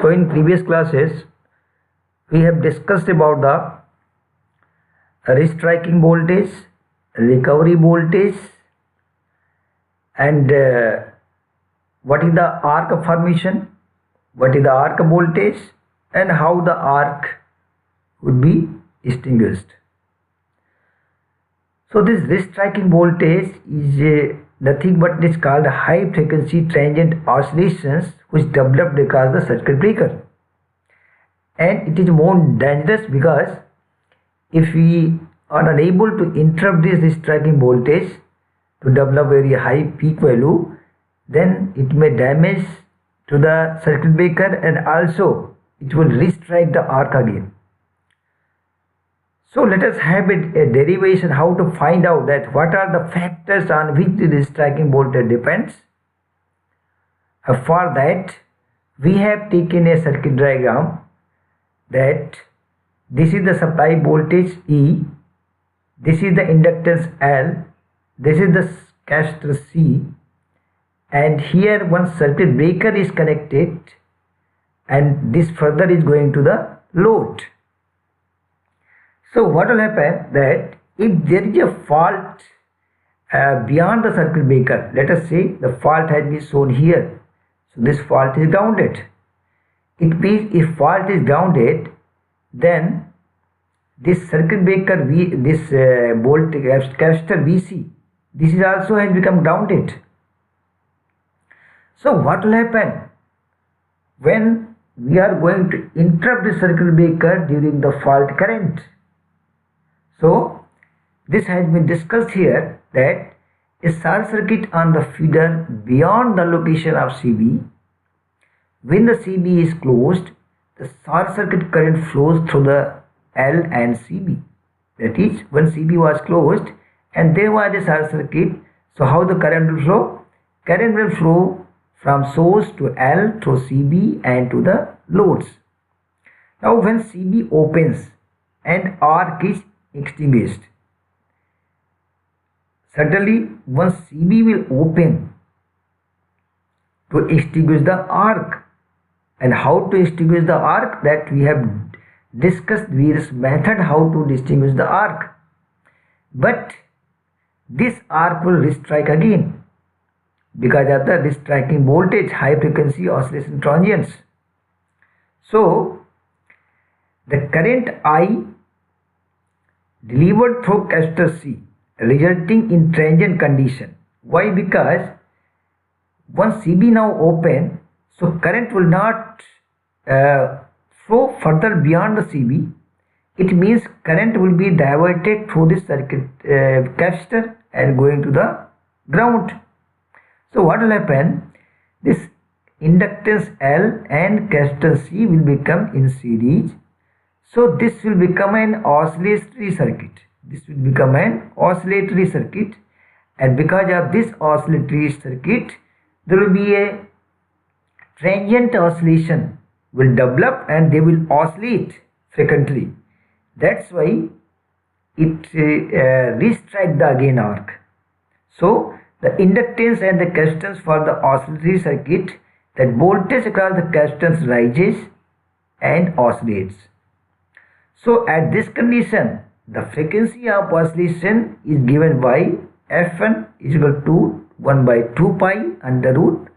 So in previous classes we have discussed about the restriking voltage, recovery voltage, and what is the arc formation, what is the arc voltage, and how the arc would be extinguished. So this restriking voltage is nothing but it is called high frequency transient oscillations which develop because the circuit breaker, and it is more dangerous because if we are unable to interrupt this restriking voltage to develop very high peak value, then it may damage to the circuit breaker and also it will restrike the arc again. So let us have a derivation how to find out that what are the factors on which the restriking voltage depends. For that we have taken a circuit diagram that this is the supply voltage E, this is the inductance L, this is the capacitor C, and here one circuit breaker is connected and this further is going to the load. So what will happen that if there is a fault beyond the circuit breaker, let us say the fault has been shown here, so this fault is grounded. It means if fault is grounded, then this circuit breaker this capacitor VC, this is also has become grounded. So what will happen when we are going to interrupt the circuit breaker during the fault current? So this has been discussed here that a short circuit on the feeder beyond the location of CB, when the CB is closed, the short circuit current flows through the L and CB. That is, when CB was closed and there was a short circuit, so how the current will flow? Current will flow from source to L through CB and to the loads. Now when CB opens and arc is extinguished, certainly once CB will open to extinguish the arc, and how to extinguish the arc, that we have discussed various method how to distinguish the arc, but this arc will restrike again because of the restriking voltage, high frequency oscillation transients. So the current I delivered through capacitor C resulting in transient condition. Why? Because once CB now open, so current will not flow further beyond the CB. It means current will be diverted through this circuit capacitor and going to the ground. So what will happen? This inductance L and capacitor C will become in series. So this will become an oscillatory circuit. This will become an oscillatory circuit, and because of this oscillatory circuit, there will be a transient oscillation will develop and they will oscillate frequently. That's why it restrike the again arc. So the inductance and the capacitance for the oscillatory circuit, that voltage across the capacitance rises and oscillates. So at this condition, the frequency of oscillation is given by F1 is equal to 1 by 2 pi under root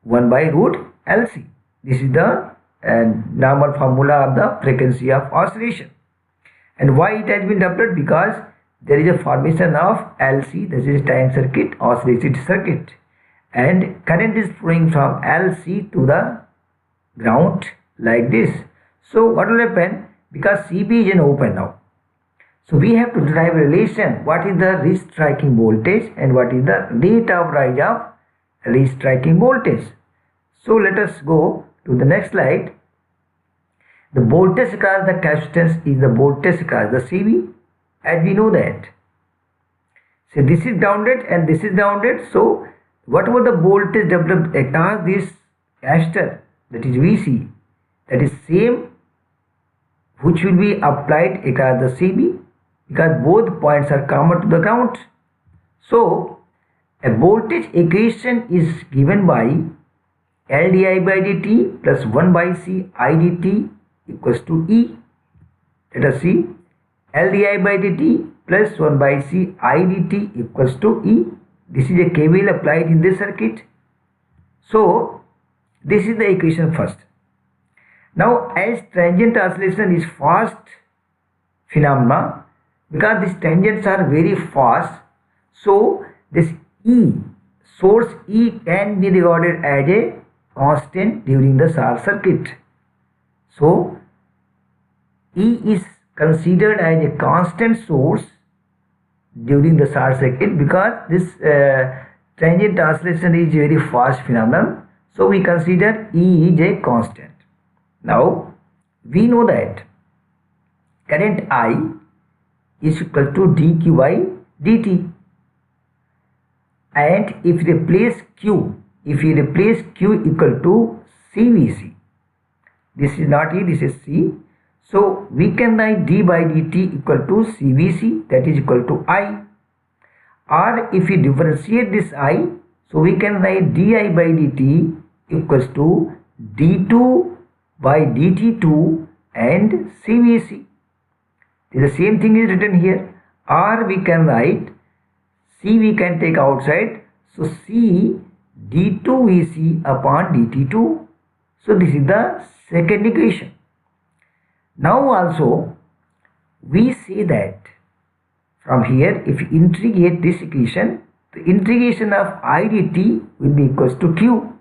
1 by root LC. This is the normal formula of the frequency of oscillation. And why it has been developed? Because there is a formation of LC, this is time circuit, oscillated circuit, and current is flowing from LC to the ground like this. So what will happen? Because CB is in open now, so we have to derive a relation. What is the restriking voltage and what is the rate of rise of restriking voltage? So let us go to the next slide. The voltage across the capacitance is the voltage across the CB, as we know that. So this is grounded and this is grounded. So whatever the voltage developed across this capacitor, that is VC, that is same which will be applied across the CB, because both points are common to the ground. So a voltage equation is given by L di by dt plus 1 by C I dt equals to E. Let us see. L di by dt plus 1 by C I dt equals to E. This is a KVL applied in this circuit. So this is the equation first. Now as transient oscillation is fast phenomena, because these tangents are very fast, so this E, source E, can be regarded as a constant during the short circuit. So E is considered as a constant source during the short circuit, because this transient oscillation is very fast phenomenon. So we consider E is a constant. Now we know that current I is equal to dq by dt, and if we replace Q equal to CVC, this is not E, this is C, so we can write d by dt equal to CVC, that is equal to I. Or if we differentiate this I, so we can write di by dt equals to d2 by dt2 and CVC. The same thing is written here. Or we can write C, we can take outside, so C d2vc upon dt2. So this is the second equation. Now also we say that from here, if you integrate this equation, the integration of I dt will be equals to Q.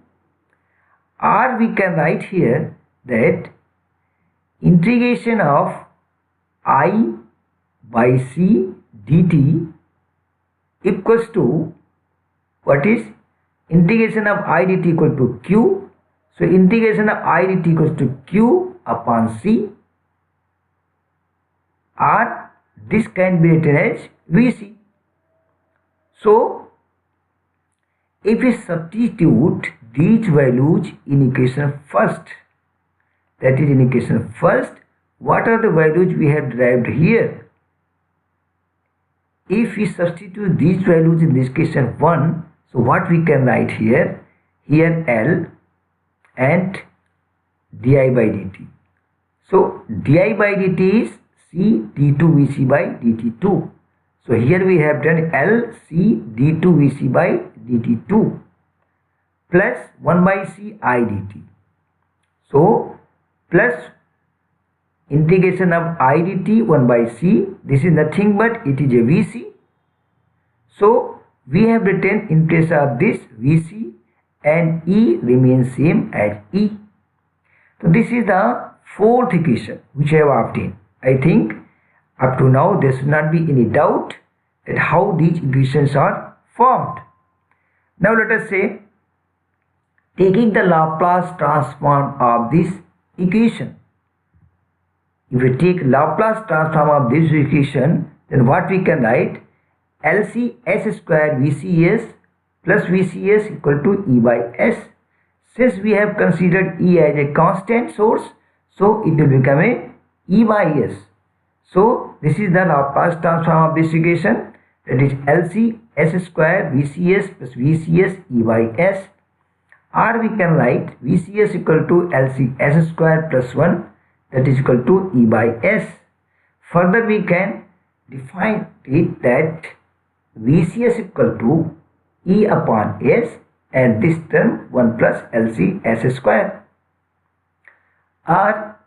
Or we can write here that integration of I by C dt equals to, what is integration of I dt equal to Q. So integration of I dt equals to Q upon C, or this can be written as Vc. So if we substitute these values in equation first, that is in equation first, what are the values we have derived here? If we substitute these values in this equation 1, so what we can write here? Here L and di by dt. So di by dt is C d2vc by dt2. So here we have done L C d2vc by dt2 plus 1 by C I dt. So plus integration of I dt 1 by C, this is nothing but it is a Vc. So we have written in place of this Vc, and E remains same as E. So this is the fourth equation which I have obtained. I think up to now there should not be any doubt at how these equations are formed. Now let us say, taking the Laplace transform of this equation. If we take Laplace transform of this equation, then what we can write? LC s square VCS plus VCS equal to E by S. Since we have considered E as a constant source, so it will become a E by S. So this is the Laplace transform of this equation, that is LC s square VCS plus VCS E by S. Or we can write VCS equal to LC s square plus 1, that is equal to E by S. Further we can define it that VCS equal to E upon S, and this term 1 plus LC s square. Or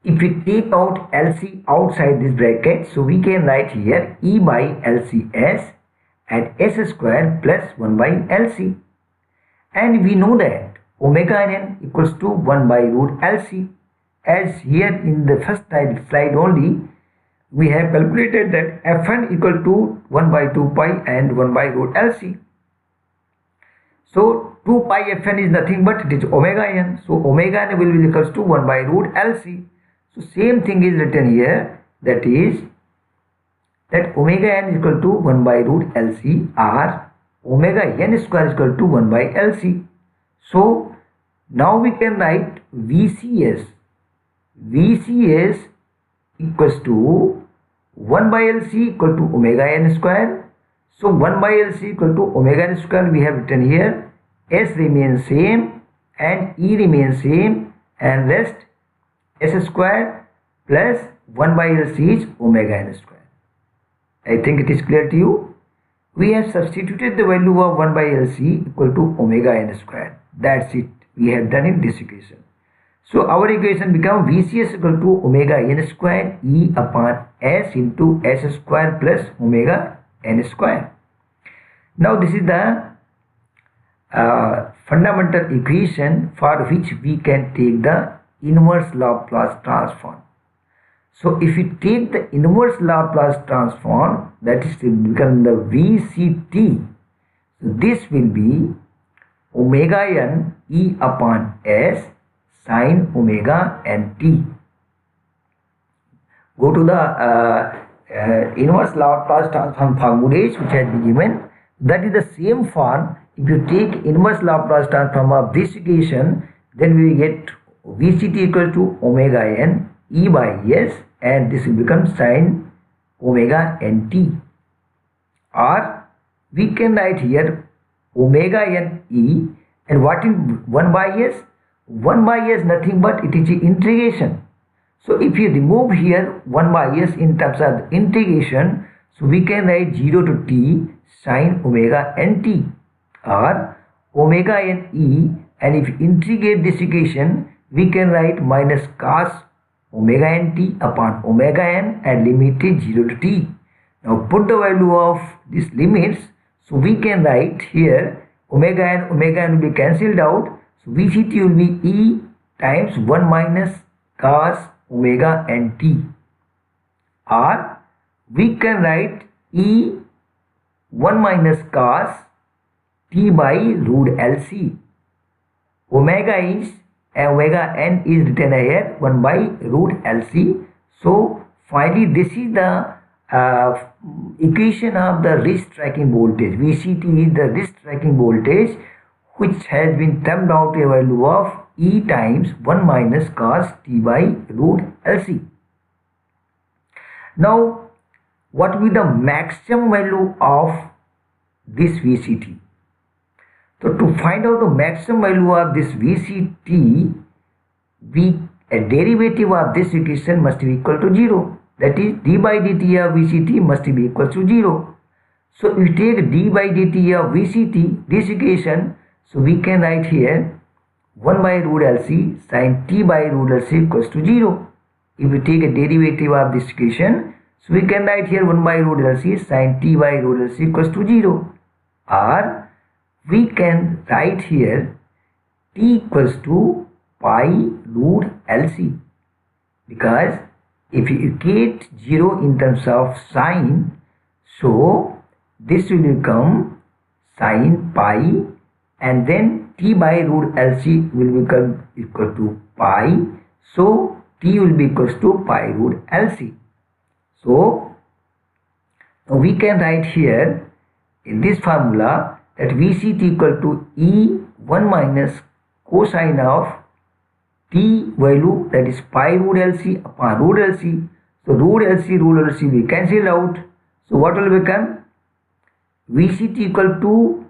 if we take out LC outside this bracket, so we can write here E by LCS and S square plus 1 by LC. And we know that omega n equals to 1 by root LC. As here in the first slide only, we have calculated that Fn equal to 1 by 2 pi and 1 by root LC. So 2 pi Fn is nothing but it is omega n. So omega n will be equals to 1 by root LC. So same thing is written here, that is that omega n is equal to 1 by root LC, or omega n square is equal to 1 by LC. So now we can write VCS equals to 1 by LC equal to omega n square. So 1 by LC equal to omega n square we have written here. S remains same and E remains same, and rest S square plus 1 by LC is omega n square. I think it is clear to you. We have substituted the value of 1 by LC equal to omega n square. That's it. We have done in this equation. So our equation becomes VCS equal to omega n square E upon S into S square plus omega n square. Now this is the fundamental equation for which we can take the inverse Laplace transform. So if you take the inverse Laplace transform, that is to become the VCT, so this will be omega n E upon S sin omega n t. Go to the inverse Laplace transform formulas which has been given. That is the same form. If you take inverse Laplace transform of this equation, then we get VCT equal to omega n E by S, and this will become sin omega n t. Or we can write here omega n E, and what is 1 by S? 1 by S nothing but it is integration. So if you remove here 1 by S in terms of integration, so we can write 0 to t sin omega n t, or omega n E, and if you integrate this equation, we can write minus cos omega n t upon omega n, and limit is 0 to t. Now put the value of these limits, so we can write here omega n will be cancelled out. So VCT will be E times 1 minus cos omega n t, or we can write E 1 minus cos t by root LC. Omega n is written here 1 by root LC. So finally this is the equation of the wrist tracking voltage. VCT is the wrist tracking voltage which has been termed out a value of E times 1 minus cos t by root LC. Now what will be the maximum value of this VCT? So to find out the maximum value of this VCT, a derivative of this equation must be equal to 0. That is, d by dt of VCT must be equal to 0. So if we take d by dt of VCT, this equation, so we can write here 1 by root LC sin t by root LC equals to 0. If we take a derivative of this equation, so we can write here 1 by root LC sin t by root LC equals to 0. Or we can write here t equals to pi root LC, because if you equate 0 in terms of sine, so this will become sin pi, and then t by root LC will become equal to pi, so t will be equals to pi root LC. So we can write here in this formula that VCT equal to E 1 minus cosine of t value, that is pi root LC upon root LC. So root LC will cancel out. So what will become? VCT equal to,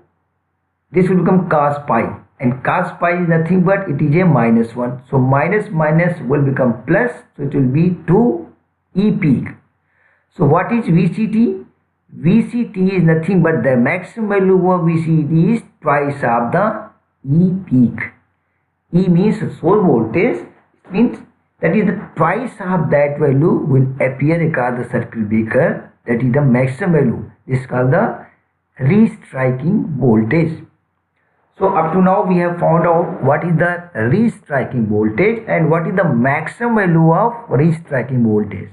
this will become cos pi, and cos pi is nothing but it is a minus 1. So minus will become plus, so it will be 2 E peak. So what is VCT? VCT is nothing but the maximum value of VCT is twice of the E peak. E means source voltage, it means that is the twice of that value will appear across the circuit breaker. That is the maximum value. This is called the restriking voltage. So up to now we have found out what is the restriking voltage and what is the maximum value of restriking voltage.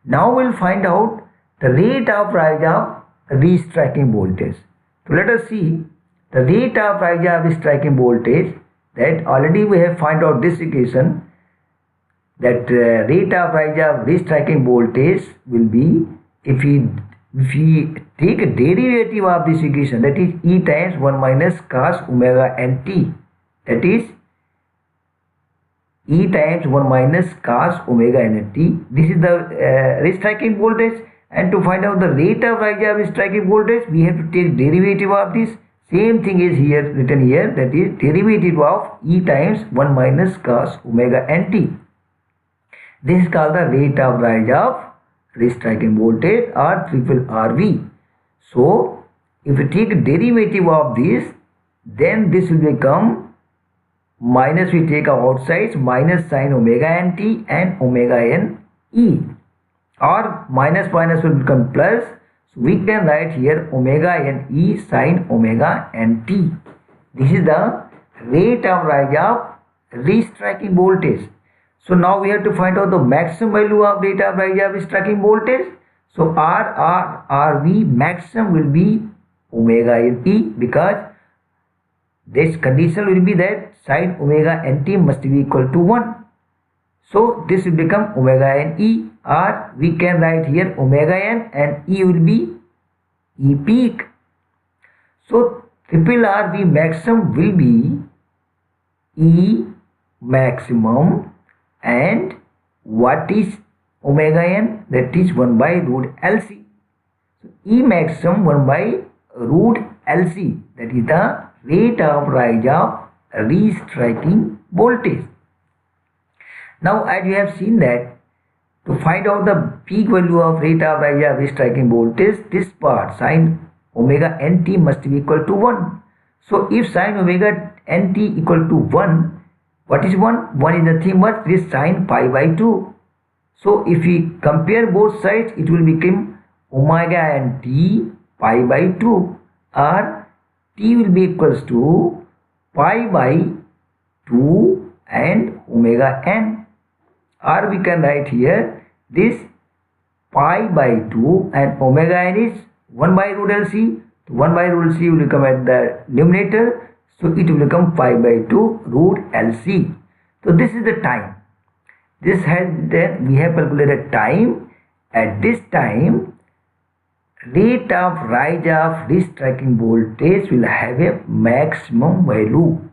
Now we will find out the rate of rise of restriking voltage. So let us see the rate of rise of restriking voltage. That already we have found out this equation, that rate of rise of restriking voltage will be, if we take a derivative of this equation, that is E times 1 minus cos omega n t, that is E times 1 minus cos omega n t. This is the restriking voltage, and to find out the rate of rise of restriking voltage, we have to take derivative of this. Same thing is here written here, that is derivative of E times 1 minus cos omega nt. This is called the rate of rise of restriking voltage or triple RV. So if we take derivative of this, then this will become minus, we take outside minus sin omega nt and omega n e, or minus minus will become plus. So we can write here omega n e sin omega n t. This is the rate of rise of restriking voltage. So now we have to find out the maximum value of rate of rise of restriking voltage. So RRV maximum will be omega n e, because this condition will be that sin omega nt must be equal to 1. So this will become omega n e, or we can write here omega n and e will be e peak. So triple RV maximum will be E maximum, and what is omega n? That is 1 by root LC. So E maximum 1 by root LC, that is the rate of rise of restriking voltage. Now as you have seen that to find out the peak value of rate of rise of restriking voltage, this part sin omega nt must be equal to 1. So if sin omega nt equal to 1, what is 1? 1 is nothing but this sin pi by 2. So if we compare both sides, it will become omega nt pi by 2, or t will be equals to pi by 2 and omega n, or we can write here this pi by 2 and omega n is 1 by root LC. 1 by root LC will become at the numerator, so it will become pi by 2 root LC. So this is the time. This has, then we have calculated time. At this time, rate of rise of restriking voltage will have a maximum value.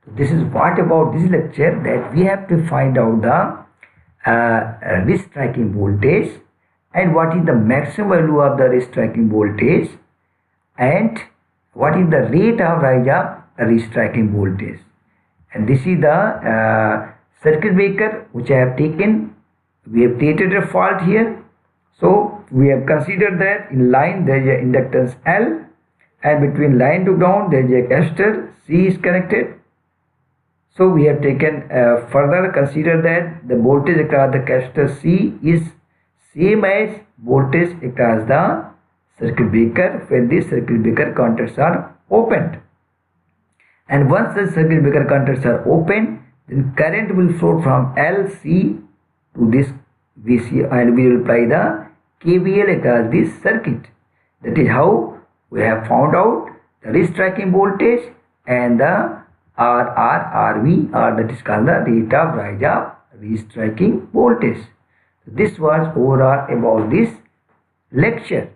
So this is what about this lecture, that we have to find out the restriking voltage and what is the maximum value of the restriking voltage and what is the rate of rise of restriking voltage. And this is the circuit breaker which I have taken. We have created a fault here. So we have considered that in line there is a inductance L, and between line to ground there is a capacitor C is connected. So we have taken further consider that the voltage across the capacitor C is same as voltage across the circuit breaker when the circuit breaker contacts are opened. And once the circuit breaker contacts are open, then current will flow from LC to this VC, and we will apply the KVL across this circuit. That is how we have found out the restriking voltage and the RRV, or that is called the rate of rise of restriking voltage. This was overall about this lecture.